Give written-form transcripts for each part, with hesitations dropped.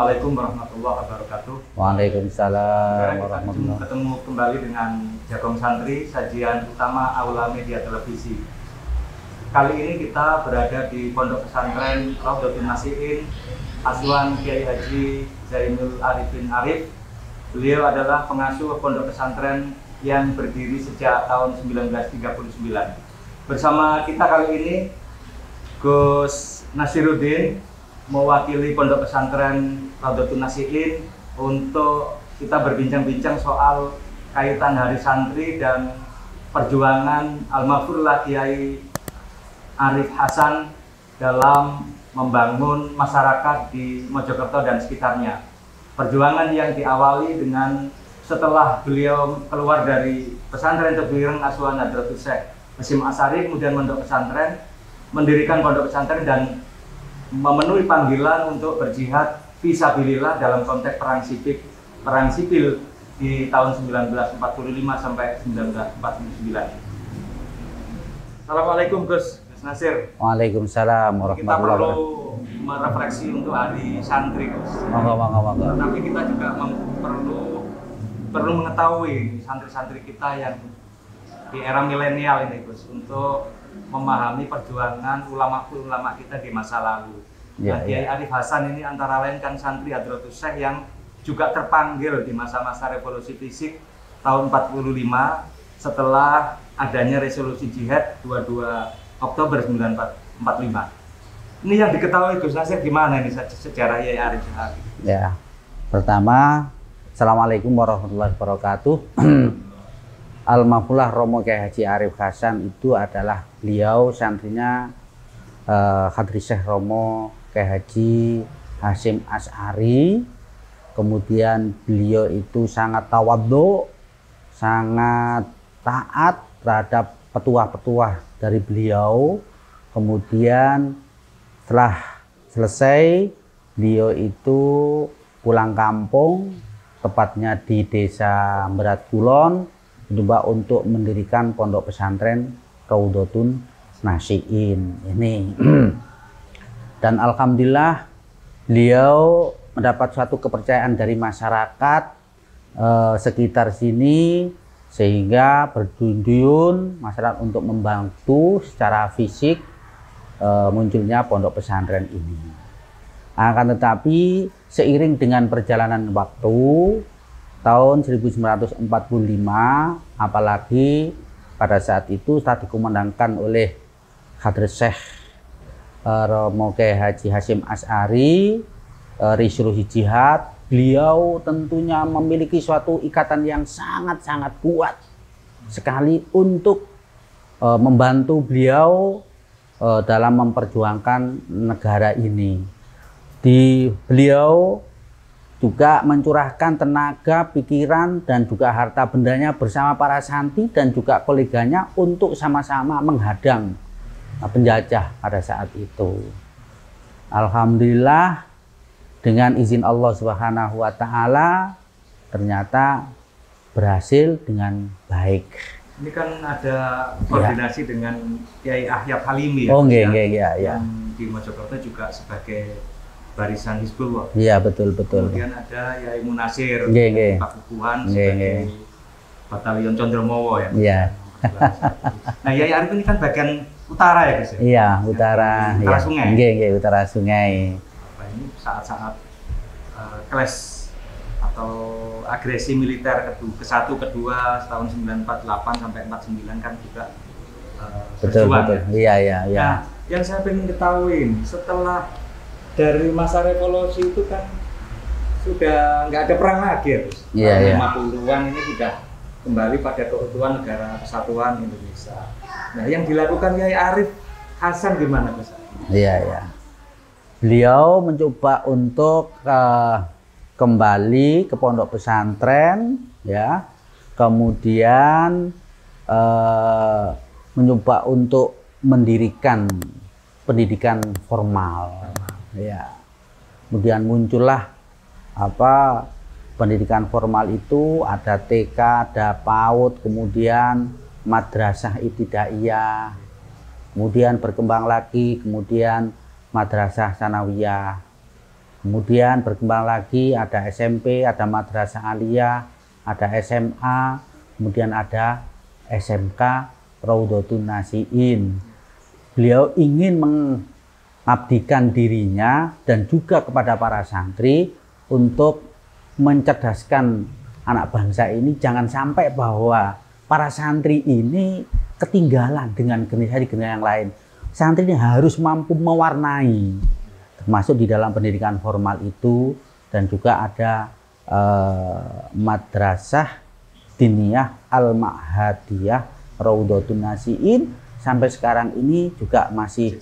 Assalamualaikum warahmatullahi wabarakatuh. Waalaikumsalam warahmatullahi wabarakatuh. Ketemu kembali dengan Jagong Santri, sajian utama Aula Media Televisi. Kali ini kita berada di Pondok Pesantren Raudhatun Nasihin asuhan Kiai Haji Zainul Arifin Arif. Beliau adalah pengasuh pondok pesantren yang berdiri sejak tahun 1939. Bersama kita kali ini Gus Nasiruddin mewakili pondok pesantren Raudhatun Nasihin untuk kita berbincang-bincang soal kaitan Hari Santri dan perjuangan almarhumlah Kiai Arif Hasan dalam membangun masyarakat di Mojokerto dan sekitarnya. Perjuangan yang diawali dengan setelah beliau keluar dari pesantren Tebuireng asuhan Hadratus Syekh Hasyim Asy'ari, kemudian pondok pesantren, mendirikan pondok pesantren dan memenuhi panggilan untuk berjihad fisabilillah dalam konteks perang sipil di tahun 1945 sampai 1949. Assalamualaikum Gus Nasir. Waalaikumsalam warahmatullahi wabarakatuh. Kita perlu merefleksi untuk Hari Santri, Gus. Monggo. Tapi kita juga perlu mengetahui santri-santri kita yang di era milenial ini, Gus, untuk memahami perjuangan ulama kita di masa lalu. Kiai Arif Hasan ini antara lain kan santri Hadratus Syekh yang juga terpanggil di masa-masa revolusi fisik tahun 45 setelah adanya resolusi jihad 22 Oktober 1945. Ini yang diketahui Gus Nasir gimana ini sejarah Kiai Arif Hasan? Ya, pertama, Assalamualaikum warahmatullahi wabarakatuh. Almarhumlah Romo Kiai Haji Arif Hasan itu adalah beliau santrinya Hadri Syekh Romo Kiai Haji Hasyim Asy'ari. Kemudian beliau itu sangat tawadhu, sangat taat terhadap petuah-petuah dari beliau. Kemudian setelah selesai, beliau itu pulang kampung, tepatnya di desa Merat Kulon, coba untuk mendirikan pondok pesantren Raudhatun Nasihin ini. Dan alhamdulillah beliau mendapat suatu kepercayaan dari masyarakat sekitar sini, sehingga berduyun masyarakat untuk membantu secara fisik munculnya pondok pesantren ini. Akan tetapi seiring dengan perjalanan waktu, tahun 1945, apalagi pada saat itu setelah dikumandangkan oleh Hadrat Syekh Romo Kiai Haji Hasyim Asy'ari, resolusi jihad, beliau tentunya memiliki suatu ikatan yang sangat-sangat kuat sekali untuk membantu beliau dalam memperjuangkan negara ini. Beliau juga mencurahkan tenaga, pikiran, dan juga harta bendanya bersama para santri dan juga koleganya untuk sama-sama menghadang penjajah pada saat itu. Alhamdulillah dengan izin Allah Subhanahu wa Ta'ala ternyata berhasil dengan baik. Ini kan ada koordinasi dengan Kiai Ahyab Halimi ya. Oh, iya. Yang di Mojokerto juga sebagai barisan Hizbullah. Iya, betul. Kemudian ada Yai Munasir, Pakubuhan sebagai Batalion Condromowo ya. Iya. Nah, Yai Arif ini kan bagian utara ya, Gus? Iya, utara. Utara sungai. Iya, utara sungai. Nah, ini saat-saat clash atau agresi militer ke-1, ke-2 tahun 948 sampai 49 kan juga betul. Ya. Iya. Nah, yang saya ingin ketahui setelah dari masa revolusi itu kan sudah nggak ada perang lagi ya, Gus. Iya. 50-an ini sudah kembali pada keutuhan negara kesatuan Indonesia. Nah, yang dilakukan Kiai Arif Hasan gimana, Gus? Iya. Beliau mencoba untuk kembali ke pondok pesantren, ya. Kemudian mencoba untuk mendirikan pendidikan formal, ya. Kemudian muncullah pendidikan formal itu, ada TK, ada PAUD, kemudian madrasah ibtidaiyah, kemudian berkembang lagi, kemudian madrasah sanawiyah. Kemudian berkembang lagi ada SMP, ada Madrasah Aliyah, ada SMA, kemudian ada SMK Raudhatun Nasiin. Beliau ingin mengabdikan dirinya dan juga kepada para santri untuk mencerdaskan anak bangsa ini, jangan sampai bahwa para santri ini ketinggalan dengan generasi yang lain. Santri ini harus mampu mewarnai, termasuk di dalam pendidikan formal itu, dan juga ada Madrasah Diniyah Al-Ma'hadiyah Raudhatun Nasiin. Sampai sekarang ini juga masih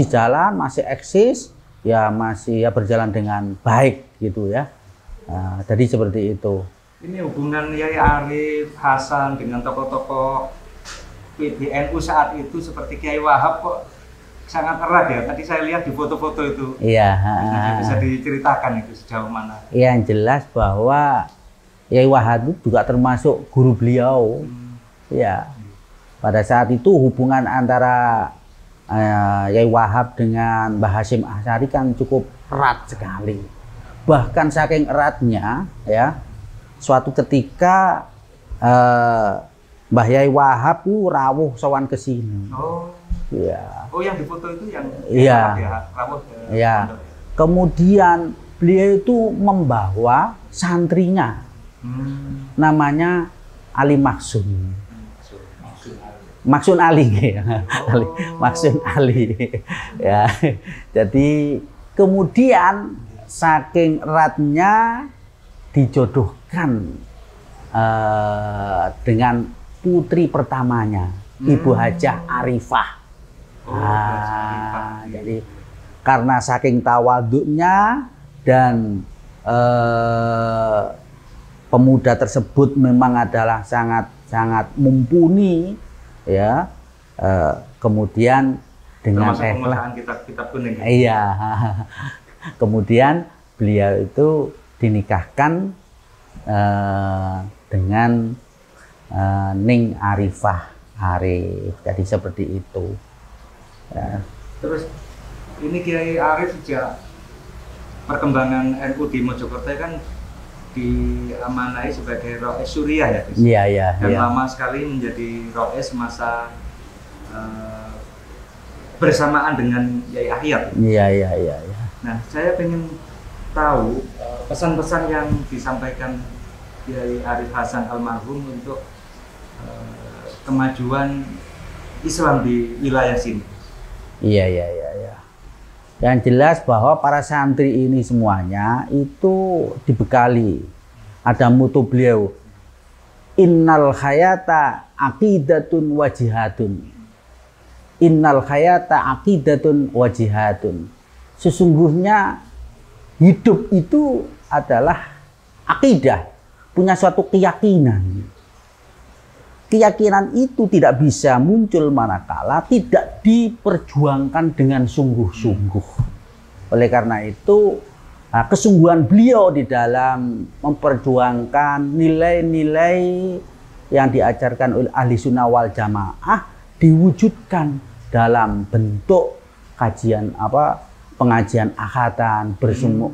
jalan, masih eksis, ya masih ya berjalan dengan baik gitu ya. Jadi seperti itu. Ini hubungan Yai Arif Hasan dengan tokoh-tokoh PBNU saat itu seperti Kiai Wahab kok sangat erat ya. Tadi saya lihat di foto-foto itu. Iya. Bisa diceritakan itu sejauh mana? Yang jelas bahwa Yai Wahab itu juga termasuk guru beliau. Ya. Pada saat itu hubungan antara Yai Wahab dengan Mbah Hasyim Asy'ari kan cukup erat sekali. Bahkan saking eratnya ya, suatu ketika Mbah Yai Wahab itu rawuh sowan ke sini. Oh. Ya. Oh, yang di foto itu yang iya. Rawuh Ya. Kemudian beliau itu membawa santrinya. Namanya Ali Maksun. Maksun Ali, Maksun Ali, ya. Jadi kemudian saking eratnya dijodohkan dengan putri pertamanya, Ibu Hajah Arifah. Jadi karena saking tawaduknya dan pemuda tersebut memang adalah sangat mumpuni. Ya, kemudian dengan ikhlas kitab kuning. Iya, kemudian beliau itu dinikahkan dengan Ning Arifah Arif. Jadi seperti itu. Ya. Terus ini Kiai Arif sejak perkembangan NU di Mojokerto kan diamanai sebagai Rois Suriah ya, Gus? Iya. Dan lama sekali menjadi Rois masa bersamaan dengan Yai Ahyar. Iya. Nah, saya ingin tahu pesan-pesan yang disampaikan Yai Arif Hasan almarhum untuk kemajuan Islam di wilayah sini. Iya. Yang jelas bahwa para santri ini semuanya itu dibekali, ada mutu beliau, innal hayata aqidatun wa jihadun. Innal hayata aqidatun wa jihadun. Sesungguhnya hidup itu adalah akidah, punya suatu keyakinan. Keyakinan itu tidak bisa muncul manakala tidak diperjuangkan dengan sungguh-sungguh. Oleh karena itu, kesungguhan beliau di dalam memperjuangkan nilai-nilai yang diajarkan oleh ahli sunnah wal jamaah diwujudkan dalam bentuk pengajian akhatan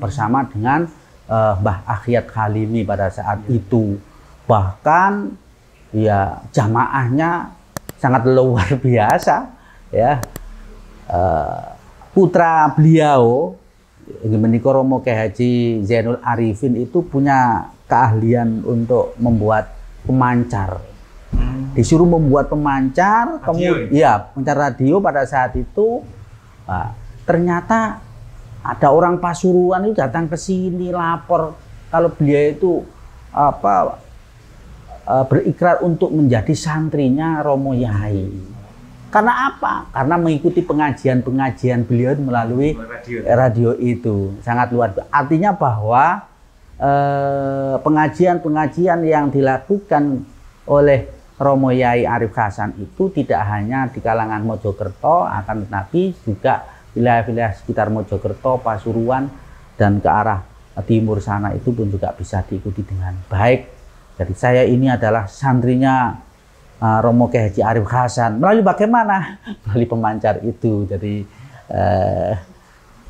bersama dengan Mbah Akhyat Khalimi pada saat itu. Bahkan ya jamaahnya sangat luar biasa ya. Putra beliau menika Romo Kyai Haji Zainul Arifin itu punya keahlian untuk membuat pemancar. Disuruh membuat pemancar, pemancar radio pada saat itu. Ternyata ada orang Pasuruan itu datang ke sini lapor kalau beliau itu berikrar untuk menjadi santrinya Romo Yai. Karena apa? Karena mengikuti pengajian beliau melalui radio itu. Sangat luar biasa. Artinya bahwa pengajian yang dilakukan oleh Romo Yai Arif Hasan itu tidak hanya di kalangan Mojokerto, akan tetapi juga wilayah-wilayah sekitar Mojokerto, Pasuruan, dan ke arah timur sana itu pun juga bisa diikuti dengan baik. Jadi saya ini adalah santrinya Romo Kyai Haji Arif Hasan. Melalui bagaimana? Melalui pemancar itu. Jadi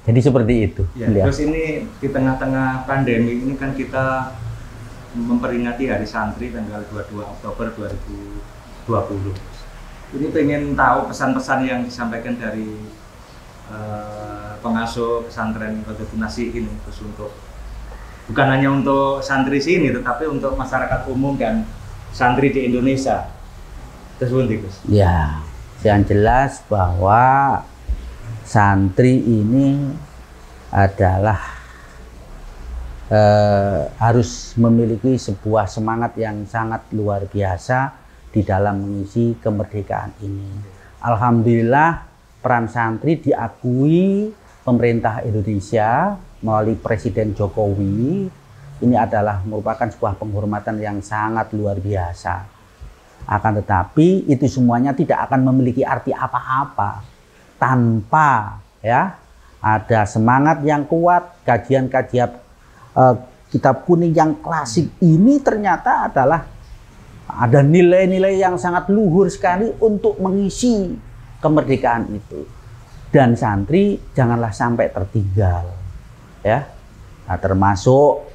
Jadi seperti itu. Ya, terus ini di tengah-tengah pandemi ini kan kita memperingati Hari Santri tanggal 22 Oktober 2020. Ini pengen tahu pesan-pesan yang disampaikan dari pengasuh pesantren Rodotul Nasihin, terus untuk bukan hanya untuk santri sini, tetapi untuk masyarakat umum dan santri di Indonesia. Terus Gus. Ya, yang jelas bahwa santri ini adalah harus memiliki sebuah semangat yang sangat luar biasa di dalam mengisi kemerdekaan ini. Alhamdulillah peran santri diakui pemerintah Indonesia melalui Presiden Jokowi. Ini adalah merupakan sebuah penghormatan yang sangat luar biasa. Akan tetapi itu semuanya tidak akan memiliki arti apa-apa tanpa ya ada semangat yang kuat. Kajian-kajian kitab kuning yang klasik ini ternyata adalah ada nilai-nilai yang sangat luhur sekali untuk mengisi kemerdekaan itu. Dan santri janganlah sampai tertinggal, ya. Nah, termasuk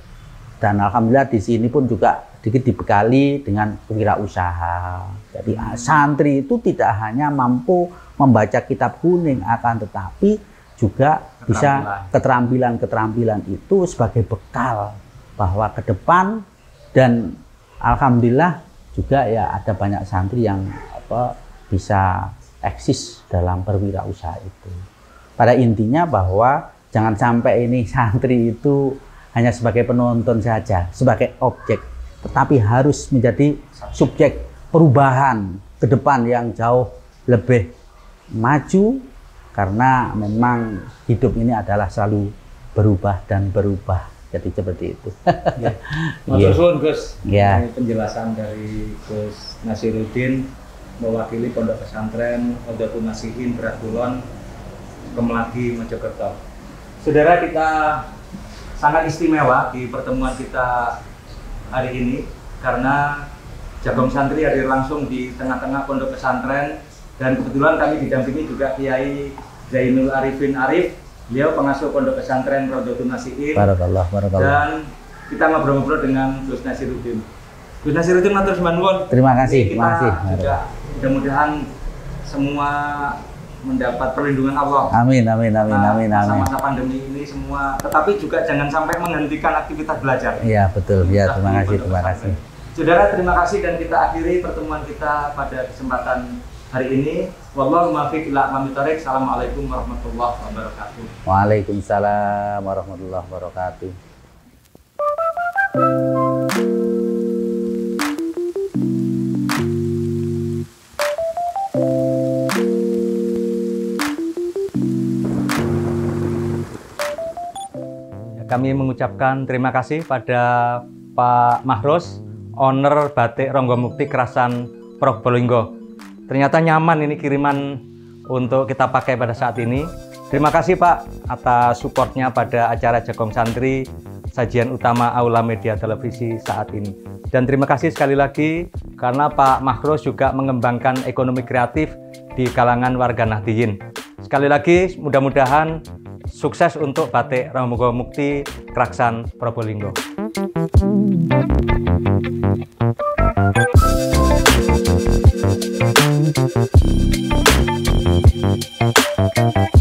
dan alhamdulillah di sini pun juga sedikit dibekali dengan wirausaha. Jadi santri itu tidak hanya mampu membaca kitab kuning, akan tetapi juga bisa keterampilan-keterampilan itu sebagai bekal bahwa ke depan. Dan alhamdulillah juga ya ada banyak santri yang bisa eksis dalam berwirausaha itu. Pada intinya bahwa jangan sampai ini santri itu hanya sebagai penonton saja, sebagai objek, tetapi harus menjadi subjek perubahan ke depan yang jauh lebih maju. Karena memang hidup ini adalah selalu berubah dan berubah. Jadi seperti itu. Matur suwun Gus. Ya. Ini penjelasan dari Gus Nasiruddin mewakili Pondok Pesantren Rodotul Nasihin Beratkulon, Kemelagi, Mojokerto. Saudara, kita sangat istimewa di pertemuan kita hari ini karena Jagong Santri hadir langsung di tengah-tengah Pondok Pesantren. Dan kebetulan kami didampingi juga Kiai Zainul Arifin Arif, beliau pengasuh Pondok Pesantren Rodotul Nasihin. Barakallah. Dan kita ngobrol-ngobrol dengan Gus Nasiruddin. Gus Nasiruddin, matur nuwun. Terima kasih. Kita juga mudah-mudahan semua mendapat perlindungan Allah. Amin. Masa-masa pandemi ini semua, tetapi juga jangan sampai menghentikan aktivitas belajar. Iya betul. Ya, terima kasih. Saudara, terima kasih dan kita akhiri pertemuan kita pada kesempatan hari ini. Wallahu muwaffiq ila aqwamit thoriq. Assalamualaikum warahmatullahi wabarakatuh. Waalaikumsalam warahmatullahi wabarakatuh. Kami mengucapkan terima kasih pada Pak Mahros, owner Batik Ronggo Mukti Kerasan Probolinggo. Ternyata nyaman ini kiriman untuk kita pakai pada saat ini. Terima kasih Pak atas supportnya pada acara Jagong Santri, sajian utama Aula Media Televisi saat ini. Dan terima kasih sekali lagi karena Pak Mahros juga mengembangkan ekonomi kreatif di kalangan warga Nahdliyin. Sekali lagi mudah-mudahan sukses untuk Batik Ronggo Mukti Kerasan Probolinggo. Thank you.